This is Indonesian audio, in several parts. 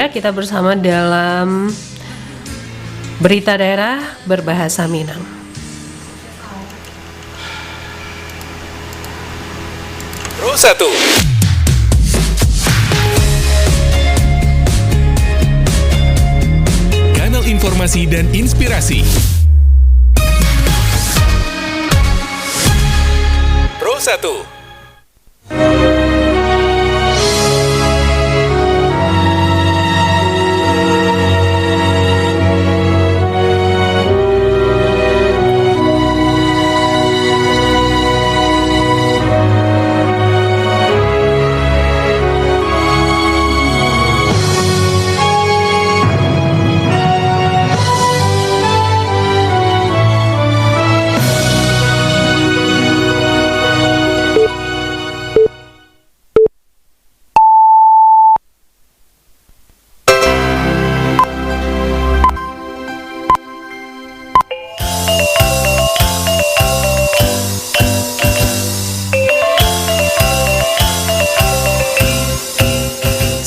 Anda, kita bersama dalam Berita Daerah Berbahasa Minang. Pro 1. Kanal informasi dan inspirasi. Pro 1.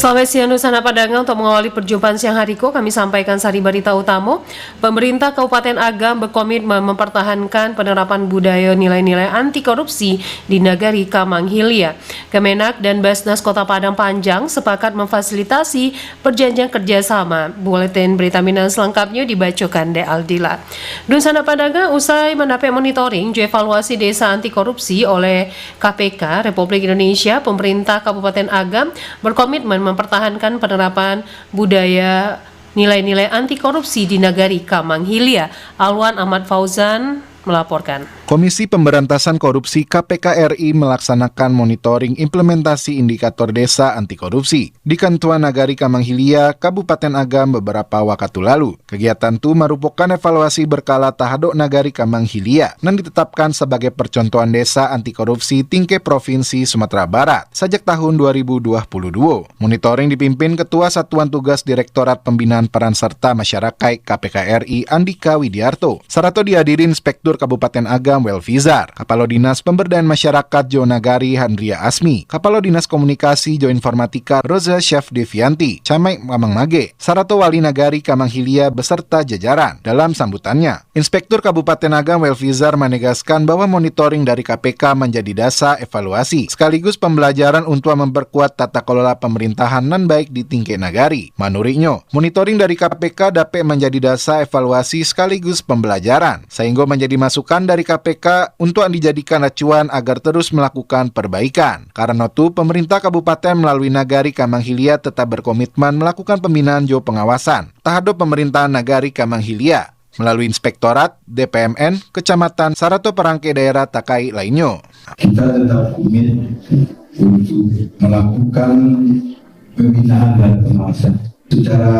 Selamat siang Nusana Padang. Untuk mengawali perjumpaan siang hariku, kami sampaikan sari berita utama. Pemerintah Kabupaten Agam berkomitmen mempertahankan penerapan budaya nilai-nilai anti korupsi di Nagari Kamang Hilya. Kemenak dan Basnas Kota Padang Panjang sepakat memfasilitasi perjanjian kerjasama. Buletin berita Minang selengkapnya dibacakan De Aldila. Nusana Padang usai mendapat monitoring evaluasi desa anti korupsi oleh KPK Republik Indonesia, pemerintah Kabupaten Agam berkomitmen mempertahankan penerapan budaya nilai-nilai anti korupsi di Nagari Kamang Hilya. Alwan Ahmad Fauzan melaporkan. Komisi Pemberantasan Korupsi KPK RI melaksanakan monitoring implementasi indikator desa anti korupsi di Kantuan Nagari Kamang Hilya, Kabupaten Agam beberapa waktu lalu. Kegiatan itu merupakan evaluasi berkala tahadok Nagari Kamang Hilya dan ditetapkan sebagai percontohan desa anti korupsi tingkat Provinsi Sumatera Barat sejak tahun 2022. Monitoring dipimpin Ketua Satuan Tugas Direktorat Pembinaan Peran Serta Masyarakat KPK RI Andika Widiarto. Sarato dihadiri Inspektur Kabupaten Agam Welfizar, Kapalo Dinas Pemberdayaan Masyarakat Jo Nagari Handria Asmi, Kapalo Dinas Komunikasi Jo Informatika Roza Chef Devianti, Camek Kamang Mage, Sarato Wali Nagari Kamang Hilya beserta jajaran. Dalam sambutannya, Inspektur Kabupaten Agam Welfizar menegaskan bahwa monitoring dari KPK menjadi dasar evaluasi sekaligus pembelajaran untuk memperkuat tata kelola pemerintahan nan baik di tingkat nagari. Menurutnya, monitoring dari KPK dapat menjadi dasar evaluasi sekaligus pembelajaran sehingga menjadi masukan dari KPK untuk dijadikan acuan agar terus melakukan perbaikan. Karena itu, pemerintah kabupaten melalui Nagari Kamang Hilya tetap berkomitmen melakukan pembinaan jo pengawasan terhadap pemerintahan Nagari Kamang Hilya melalui Inspektorat, DPMN, Kecamatan, Sarato Perangkai Daerah Takai lainnya. Kita tetap komit untuk melakukan pembinaan dan pengawasan secara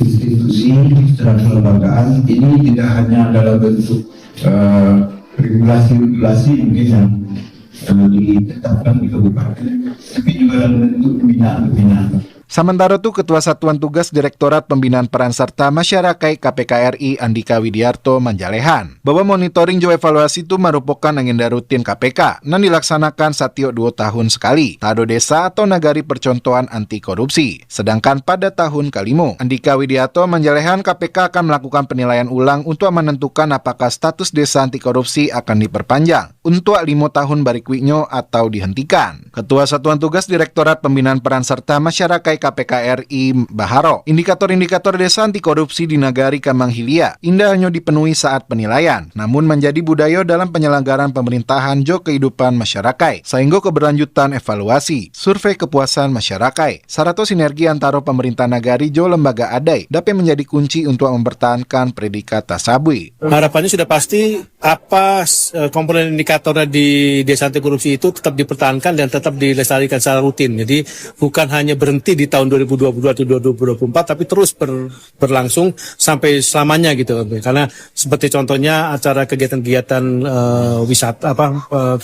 institusi, secara kelembagaan. Ini tidak hanya dalam bentuk regulasi mungkin yang ditetapkan di kabupaten, tapi juga dalam bentuk pembinaan. Sementara itu, Ketua Satuan Tugas Direktorat Pembinaan Peran Serta Masyarakat KPK RI Andika Widiarto menjalehan bahwa monitoring jo evaluasi itu merupakan agenda rutin KPK dan dilaksanakan setiap 2 tahun sekali tado desa atau nagari percontohan anti korupsi. Sedangkan pada tahun kelima, Andika Widiarto menjalehan KPK akan melakukan penilaian ulang untuk menentukan apakah status desa anti korupsi akan diperpanjang untuk 5 tahun berikutnya atau dihentikan. Ketua Satuan Tugas Direktorat Pembinaan Peran Serta Masyarakat KPK RI Baharo, indikator-indikator desa anti korupsi di Nagari Kamang Hilya indah hanya dipenuhi saat penilaian, namun menjadi budaya dalam penyelenggaraan pemerintahan jo kehidupan masyarakat, sehingga keberlanjutan evaluasi, survei kepuasan masyarakat, sarato sinergi antara pemerintah nagari jo lembaga adai dapat menjadi kunci untuk mempertahankan predikat tasabui. Harapannya sudah pasti apa komponen indikatornya di desa anti korupsi itu tetap dipertahankan dan tetap dilestarikan secara rutin. Jadi bukan hanya berhenti di tahun 2022 atau 2024, tapi terus berlangsung sampai selamanya gitu. Karena seperti contohnya acara kegiatan-kegiatan wisata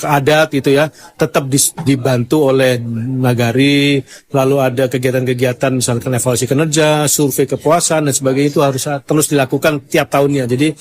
adat gitu ya, tetap dibantu oleh nagari. Lalu ada kegiatan-kegiatan misalkan evaluasi kinerja, survei kepuasan dan sebagainya, itu harus terus dilakukan tiap tahunnya. Jadi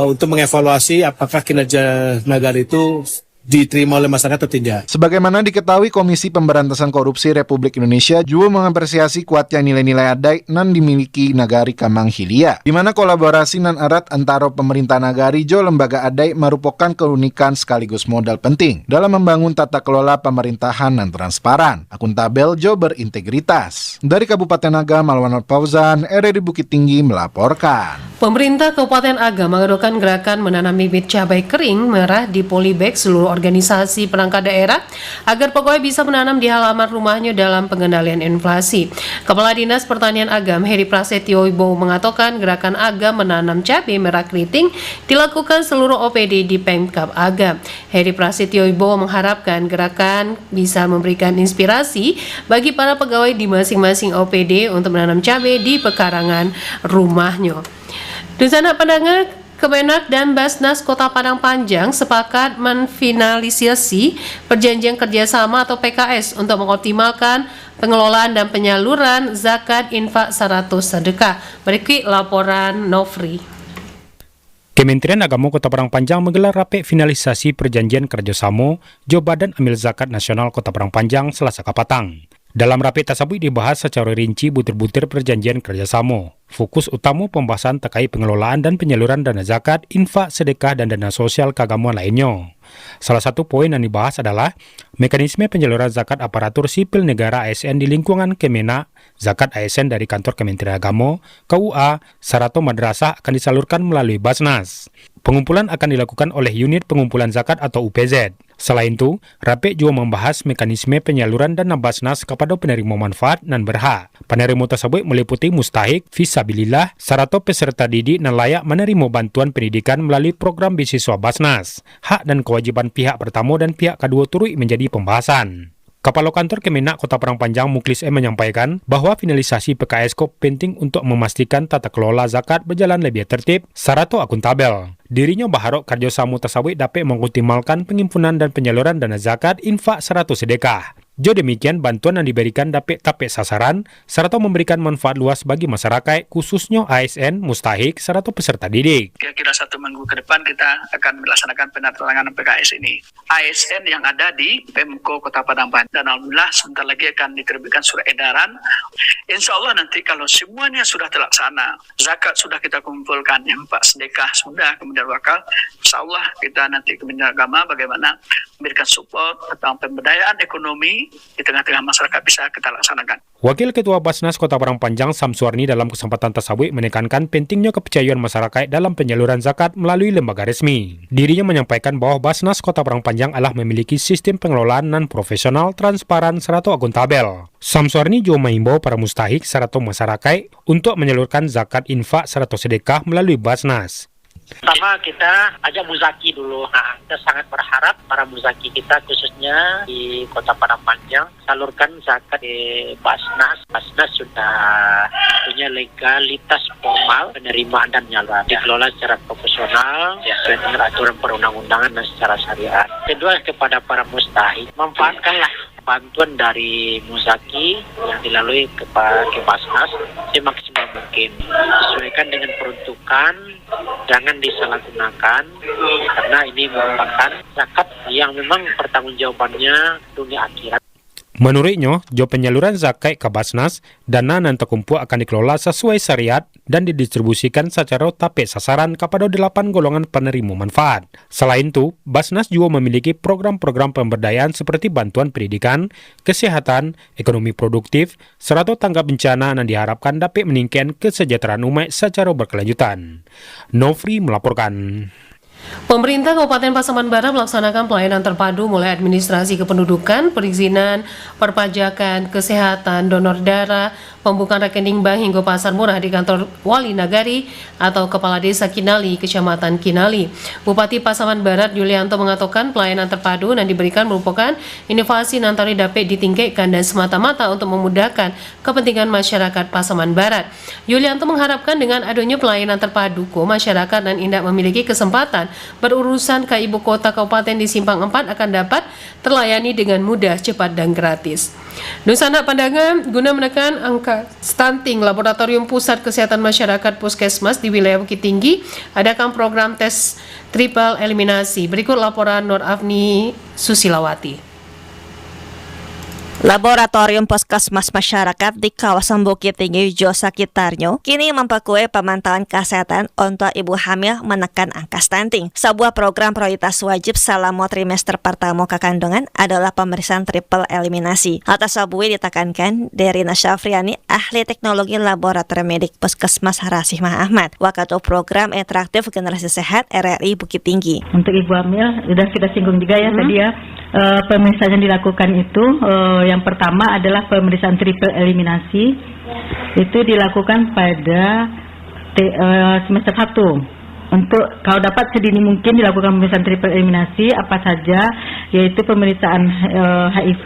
untuk mengevaluasi apakah kinerja nagari itu diterima oleh masyarakat atau tidak. Sebagaimana diketahui Komisi Pemberantasan Korupsi Republik Indonesia juga mengapresiasi kuatnya nilai-nilai adai nan dimiliki Nagari Kamang Hilia, di mana kolaborasi nan erat antara pemerintah Nagari jo lembaga adai merupakan keunikan sekaligus modal penting dalam membangun tata kelola pemerintahan nan transparan, akuntabel jo berintegritas. Dari Kabupaten Agam, Malwan Fauzan, RRI Bukit Tinggi melaporkan. Pemerintah Kabupaten Agam mengadakan gerakan menanam bibit cabai kering merah di polybag seluruh organisasi perangkat daerah agar pegawai bisa menanam di halaman rumahnya dalam pengendalian inflasi. Kepala Dinas Pertanian Agam Heri Prasetyo Wibowo mengatakan gerakan Agam menanam cabai merah keriting dilakukan seluruh OPD di Pemkab Agam. Heri Prasetyo Wibowo mengharapkan gerakan bisa memberikan inspirasi bagi para pegawai di masing-masing OPD untuk menanam cabai di pekarangan rumahnya. Dusana Padanga, Kemenak dan Basnas Kota Padang Panjang sepakat menfinalisasi perjanjian kerjasama atau PKS untuk mengoptimalkan pengelolaan dan penyaluran zakat infak 100 sedekah. Berikut laporan Nofri. Kementerian Agama Kota Padang Panjang menggelar rapat finalisasi perjanjian kerjasama Jo Badan Amil Zakat Nasional Kota Padang Panjang Selasa Kapatang. Dalam rapat tersebut dibahas secara rinci butir-butir perjanjian kerjasama. Fokus utama pembahasan terkait pengelolaan dan penyaluran dana zakat, infak, sedekah, dan dana sosial keagamaan lainnya. Salah satu poin yang dibahas adalah mekanisme penyaluran zakat aparatur sipil negara ASN di lingkungan Kemenak, zakat ASN dari kantor Kementerian Agama, KUA, serta madrasah akan disalurkan melalui Basnas. Pengumpulan akan dilakukan oleh unit pengumpulan zakat atau UPZ. Selain itu, rapat juga membahas mekanisme penyaluran dana Basnas kepada penerima manfaat dan berhak. Penerima tersebut meliputi mustahik, fisabilillah, serta peserta didik dan layak menerima bantuan pendidikan melalui program beasiswa Basnas. Hak dan kewajiban pihak pertama dan pihak kedua turut menjadi pembahasan. Kepala Kantor Kemenak Kota Padang Panjang Muklis M menyampaikan bahwa finalisasi PKS penting untuk memastikan tata kelola zakat berjalan lebih tertib serta akuntabel. Dirinya berharap kerjasama tersebut dapat mengoptimalkan penghimpunan dan penyaluran dana zakat infak 100 sedekah. Jo demikian, bantuan yang diberikan dapat tepat sasaran serta memberikan manfaat luas bagi masyarakat, khususnya ASN, mustahik, serta peserta didik. Kira-kira 1 minggu ke depan kita akan melaksanakan penandatanganan PKS ini. ASN yang ada di Pemko Kota Padang Panjang. Dan alhamdulillah sebentar lagi akan diterbitkan surat edaran. Insya Allah nanti kalau semuanya sudah terlaksana, zakat sudah kita kumpulkan, infak sedekah sudah, kemudian wakaf, insya Allah kita nanti Kementerian Agama bagaimana memberikan support tentang pemberdayaan ekonomi di tengah-tengah masyarakat bisa kita laksanakan. Wakil Ketua Basnas Kota Padang Panjang Samsuarni dalam kesempatan tersebut menekankan pentingnya kepercayaan masyarakat dalam penyaluran zakat melalui lembaga resmi. Dirinya menyampaikan bahwa Basnas Kota Padang Panjang adalah memiliki sistem pengelolaan non profesional, transparan, serta akuntabel. Samsuarni juga mengimbau para mustahik serta masyarakat untuk menyalurkan zakat infak serta sedekah melalui Basnas. Pertama kita ajak muzaki dulu. Kita sangat berharap para muzaki kita khususnya di Kota Padang Panjang salurkan zakat di Basnas. Basnas sudah punya legalitas formal penerimaan dan penyaluran. Dikelola secara profesional sesuai dengan aturan perundang-undangan dan secara syariat. Kedua, kepada para mustahik, manfaatkanlah bantuan dari muzaki yang dilalui ke Basnas semaksimal mungkin. Sesuaikan dengan peruntukan, jangan disalahgunakan karena ini merupakan zakat yang memang pertanggungjawabannya dunia akhirat. Menurutnya, jo penyaluran zakat ke Basnas, dana yang terkumpul akan dikelola sesuai syariat dan didistribusikan secara tepat sasaran kepada 8 golongan penerima manfaat. Selain itu, Basnas juga memiliki program-program pemberdayaan seperti bantuan pendidikan, kesehatan, ekonomi produktif, serta tanggap bencana yang diharapkan dapat meningkatkan kesejahteraan umat secara berkelanjutan. Nofri melaporkan. Pemerintah Kabupaten Pasaman Barat melaksanakan pelayanan terpadu mulai administrasi kependudukan, perizinan, perpajakan, kesehatan, donor darah, pembukaan rekening bank hingga pasar murah di kantor Wali Nagari atau Kepala Desa Kinali, Kecamatan Kinali. Bupati Pasaman Barat Yulianto mengatakan pelayanan terpadu yang diberikan merupakan inovasi nantari dapat ditingkatkan dan semata-mata untuk memudahkan kepentingan masyarakat Pasaman Barat. Yulianto mengharapkan dengan adanya pelayanan terpadu, masyarakat dan indak memiliki kesempatan berurusan ke ibu kota kabupaten di Simpang 4 akan dapat terlayani dengan mudah, cepat, dan gratis. Dusana Pandangan guna menekan angka stunting, Laboratorium Pusat Kesehatan Masyarakat Puskesmas di wilayah Bukit Tinggi adakan program tes triple eliminasi. Berikut laporan Nur Afni Susilawati. Laboratorium Puskesmas Masyarakat di kawasan Bukit Tinggi Josa Kitarnyo kini memperkuat pemantauan kesehatan untuk ibu hamil menekan angka stunting. Sebuah program prioritas wajib selama trimester pertama kekandungan adalah pemeriksaan triple eliminasi. Hal tersebut ditekankan Derina Syafriani, ahli teknologi laboratorium medik Puskesmas Rasihmah Ahmad, waktu program interaktif generasi sehat RRI Bukit Tinggi. Untuk ibu hamil, sudah singgung juga ya tadi ya, pemeriksaan yang dilakukan itu yang pertama adalah pemeriksaan triple eliminasi. Itu dilakukan pada semester 1. Untuk kalau dapat sedini mungkin dilakukan pemeriksaan triple eliminasi apa saja, yaitu pemeriksaan HIV,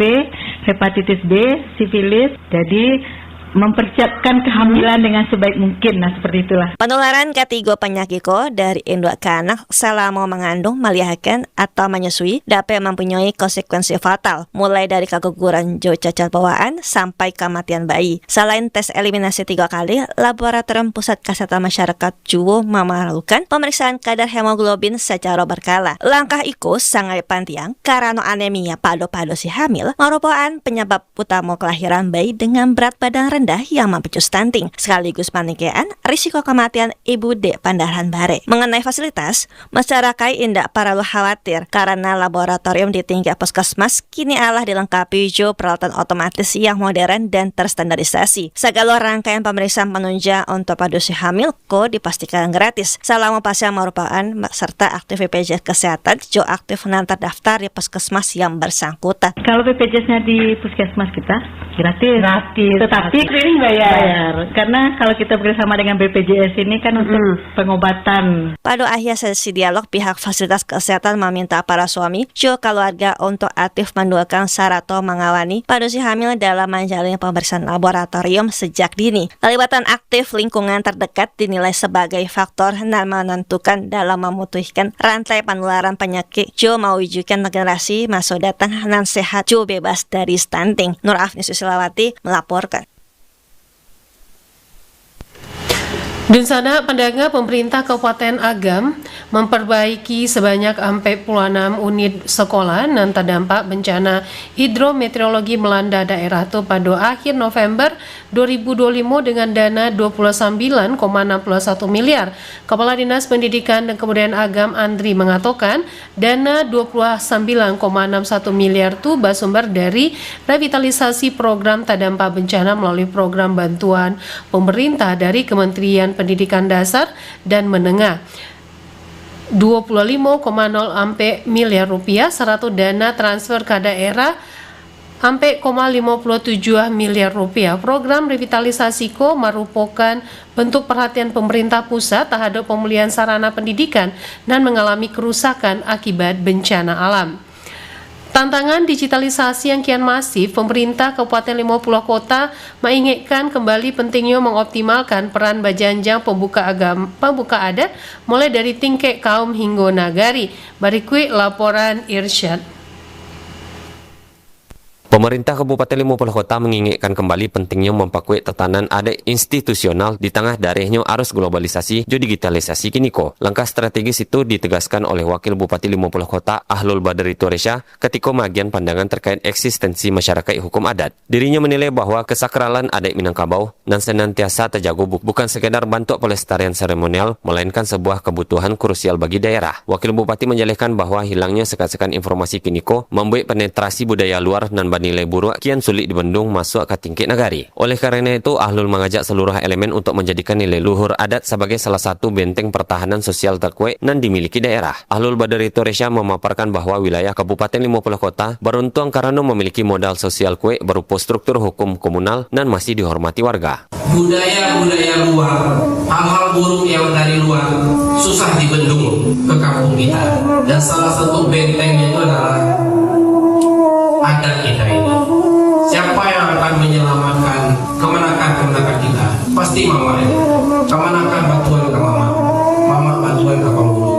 hepatitis B, sifilis. Jadi mempersiapkan kehamilan dengan sebaik mungkin. Nah, seperti itulah. Penularan ketiga penyakit dari induk ke anak selama mengandung, melahirkan atau menyusui dapat mempunyai konsekuensi fatal, mulai dari keguguran cacat bawaan sampai kematian bayi. Selain tes eliminasi 3 kali, Laboratorium Pusat Kesehatan Masyarakat juga memerlukan pemeriksaan kadar hemoglobin secara berkala. Langkah itu sangat penting karena anemia pada si hamil merupakan penyebab utama kelahiran bayi dengan berat badan rendah yang memicu stunting, sekaligus peningkatan risiko kematian ibu di Pandaran Bare. Mengenai fasilitas, masyarakat tidak perlu khawatir karena laboratorium di tingkat puskesmas kini telah dilengkapi peralatan otomatis yang modern dan terstandarisasi. Segala rangkaian pemeriksaan penunjang untuk si hamil dipastikan gratis selama pasien merupakan serta aktif BPJS Kesehatan aktif dan terdaftar di puskesmas yang bersangkutan. Kalau BPJS-nya di puskesmas kita gratis. Tetapi ini bayar. Karena kalau kita bekerjasama dengan BPJS ini kan untuk pengobatan. Pada akhir sesi dialog, pihak fasilitas kesehatan meminta para suami keluarga untuk aktif mendukung atau mengawani pada si hamil dalam menjalani pemeriksaan laboratorium sejak dini. Pelibatan aktif lingkungan terdekat dinilai sebagai faktor yang menentukan dalam memutuskan rantai penularan penyakit mewujudkan generasi masa datang yang sehat bebas dari stunting. Nur Afni Susilawati melaporkan. Dunsana Pandanga, pemerintah Kabupaten Agam memperbaiki sebanyak 46 unit sekolah yang terdampak bencana hidrometeorologi melanda daerah itu pada akhir November 2025 dengan dana 29,61 miliar. Kepala Dinas Pendidikan dan Kebudayaan Agam Andri mengatakan dana 29,61 miliar itu bersumber dari revitalisasi program terdampak bencana melalui program bantuan pemerintah dari Kementerian Pendidikan Dasar dan Menengah. 25,0 miliar rupiah serta dana transfer ke daerah 57 miliar rupiah. Program revitalisasi merupakan bentuk perhatian pemerintah pusat terhadap pemulihan sarana pendidikan dan mengalami kerusakan akibat bencana alam. Tantangan digitalisasi yang kian masif, pemerintah Kabupaten 50 Kota mengingatkan kembali pentingnya mengoptimalkan peran bajanjang pembuka adat mulai dari tingkat kaum hingga nagari. Berikut laporan Irsyad. Pemerintah Kabupaten 50 Kota mengingatkan kembali pentingnya memperkuat tatanan adat institusional di tengah darahnya arus globalisasi dan digitalisasi kini ko. Langkah strategis itu ditegaskan oleh Wakil Bupati 50 Kota Ahlul Badri Toresya ketika magian pandangan terkait eksistensi masyarakat hukum adat. Dirinya menilai bahwa kesakralan adat Minangkabau dan senantiasa terjaga bukan sekedar bentuk pelestarian seremonial, melainkan sebuah kebutuhan krusial bagi daerah. Wakil Bupati menjelaskan bahwa hilangnya sekat-sekat informasi kini ko membuat penetrasi budaya luar dan nilai buruk kian sulit dibendung masuk ke tingkat negari. Oleh karena itu, Ahlul mengajak seluruh elemen untuk menjadikan nilai luhur adat sebagai salah satu benteng pertahanan sosial terkuat dan dimiliki daerah. Ahlul Badri Toresya memaparkan bahwa wilayah Kabupaten 50 Kota beruntung karena memiliki modal sosial kuat berupa struktur hukum komunal dan masih dihormati warga. Budaya-budaya luar, hal-hal buruk yang dari luar susah dibendung ke kampung kita. Dan salah satu bentengnya itu adalah adat kita ini. Siapa yang akan menyelamatkan kemenakan kita? Pasti mama ini. Kemenakan batuan ke mama, mama batuan ke penghulu,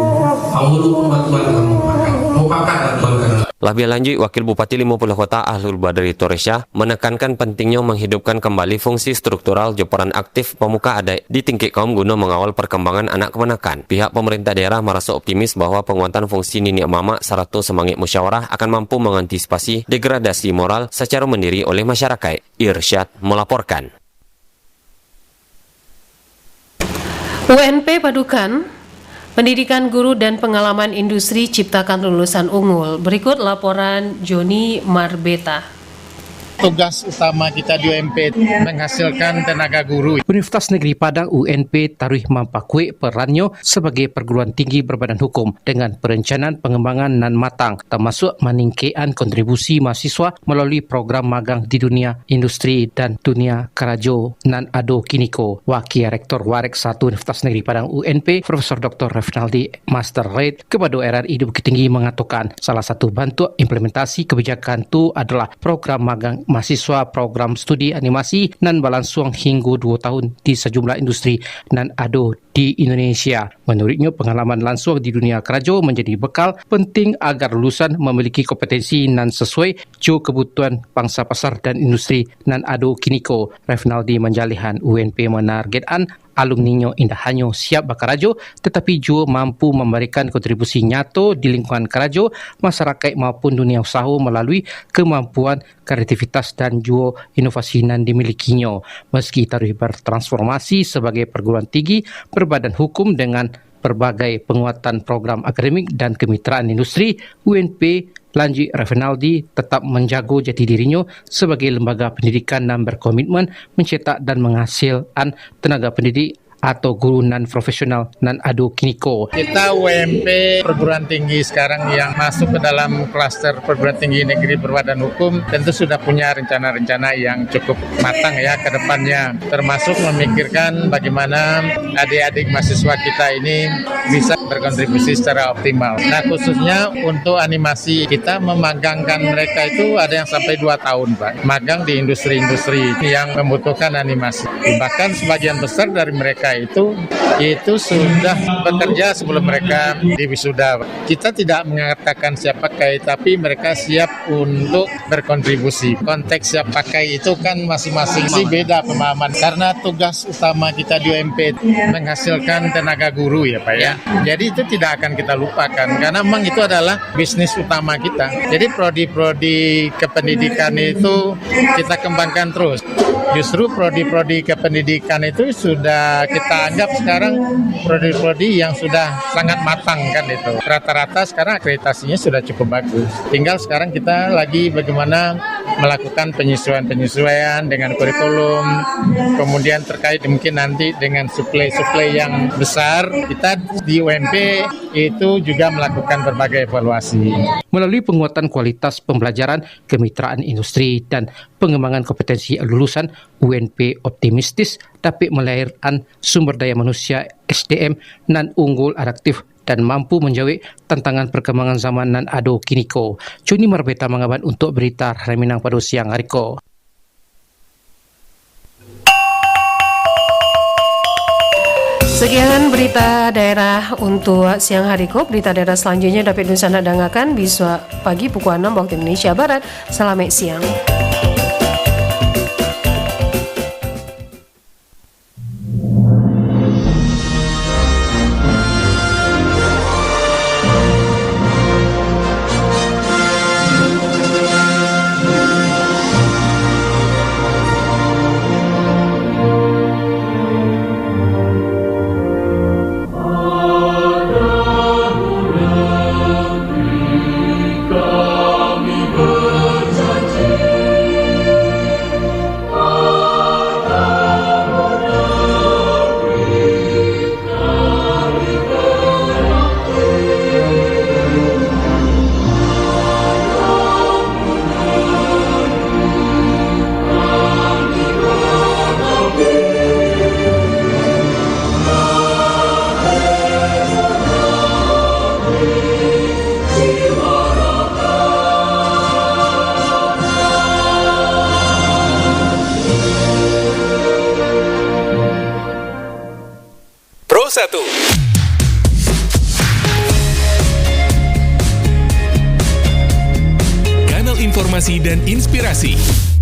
penghulu pun batuan ke mupakat, mupakat batuan ke. Lebih lanjut, Wakil Bupati 50 Kota Ahlul Badri Toresya menekankan pentingnya menghidupkan kembali fungsi struktural peran aktif pemuka adat di tingkat kaum guna mengawal perkembangan anak kemenakan. Pihak pemerintah daerah merasa optimis bahwa penguatan fungsi nini mama serta semangat musyawarah akan mampu mengantisipasi degradasi moral secara mandiri oleh masyarakat. Irsyad melaporkan. UNP Padukan, pendidikan guru dan pengalaman industri ciptakan lulusan unggul. Berikut laporan Joni Marbeta. Tugas utama kita di UNP menghasilkan tenaga guru. Universitas Negeri Padang UNP taruh mampakui perannya sebagai perguruan tinggi berbadan hukum dengan perencanaan pengembangan nan matang termasuk meningkatkan kontribusi mahasiswa melalui program magang di dunia industri dan dunia kerajo nan ado kiniko. Wakil Rektor Warek 1 Universitas Negeri Padang UNP Profesor Dr. Refinaldi Master Raid kepada RRI di Bukit Tinggi mengatakan salah satu bentuk implementasi kebijakan itu adalah program magang mahasiswa program studi animasi nan berlangsung hingga 2 tahun di sejumlah industri nan ado di Indonesia. Menurutnya, pengalaman langsung di dunia kerajo menjadi bekal penting agar lulusan memiliki kompetensi nan sesuai jo kebutuhan pangsa pasar dan industri nan ado kiniko. Refinaldi menjalihan UNP menargetkan alumninya indah hanya siap bakarajo tetapi juga mampu memberikan kontribusi nyata di lingkungan kerajo, masyarakat maupun dunia usaha melalui kemampuan kreativitas dan juga inovasi yang dimilikinya. Meski taruh bertransformasi sebagai perguruan tinggi berbadan hukum dengan berbagai penguatan program akademik dan kemitraan industri, UNP lanjut Refinaldi tetap menjaga jati dirinya sebagai lembaga pendidikan dan berkomitmen mencetak dan menghasilkan tenaga pendidik atau guru non profesional non ado kiniko. Kita UMP perguruan tinggi sekarang yang masuk ke dalam klaster perguruan tinggi negeri berbadan hukum tentu sudah punya rencana-rencana yang cukup matang ya ke depannya, termasuk memikirkan bagaimana adik-adik mahasiswa kita ini bisa berkontribusi secara optimal. Nah, khususnya untuk animasi kita memagangkan mereka itu ada yang sampai 2 tahun Pak, magang di industri-industri yang membutuhkan animasi. Bahkan sebagian besar dari mereka itu sudah bekerja sebelum mereka diwisuda. Kita tidak mengatakan siap pakai, tapi mereka siap untuk berkontribusi. Konteks siap pakai itu kan masing-masing sih beda pemahaman. Karena tugas utama kita di UMP menghasilkan tenaga guru ya Pak ya. Jadi itu tidak akan kita lupakan karena memang itu adalah bisnis utama kita. Jadi prodi-prodi kependidikan itu kita kembangkan terus. Justru prodi-prodi kependidikan itu sudah kita anggap sekarang prodi-prodi yang sudah sangat matang kan itu. Rata-rata sekarang akreditasinya sudah cukup bagus. Tinggal sekarang kita lagi bagaimana melakukan penyesuaian dengan kurikulum. Kemudian terkait mungkin nanti dengan suplai yang besar, kita di UMP itu juga melakukan berbagai evaluasi. Melalui penguatan kualitas pembelajaran, kemitraan industri, dan pengembangan kompetensi lulusan, UNP optimistis dapat melahirkan sumber daya manusia SDM nan unggul, adaptif, dan mampu menjawab tantangan perkembangan zaman nan ado kiniko. Joni Marbeta mengabar untuk berita Hari Minang pada siang hari ko. Sekian berita daerah untuk siang hari ko. Berita daerah selanjutnya dapat Nusana dengarkan bisa pagi pukul 6 waktu Indonesia Barat. Selamat siang. Pro 1. informasi dan inspirasi.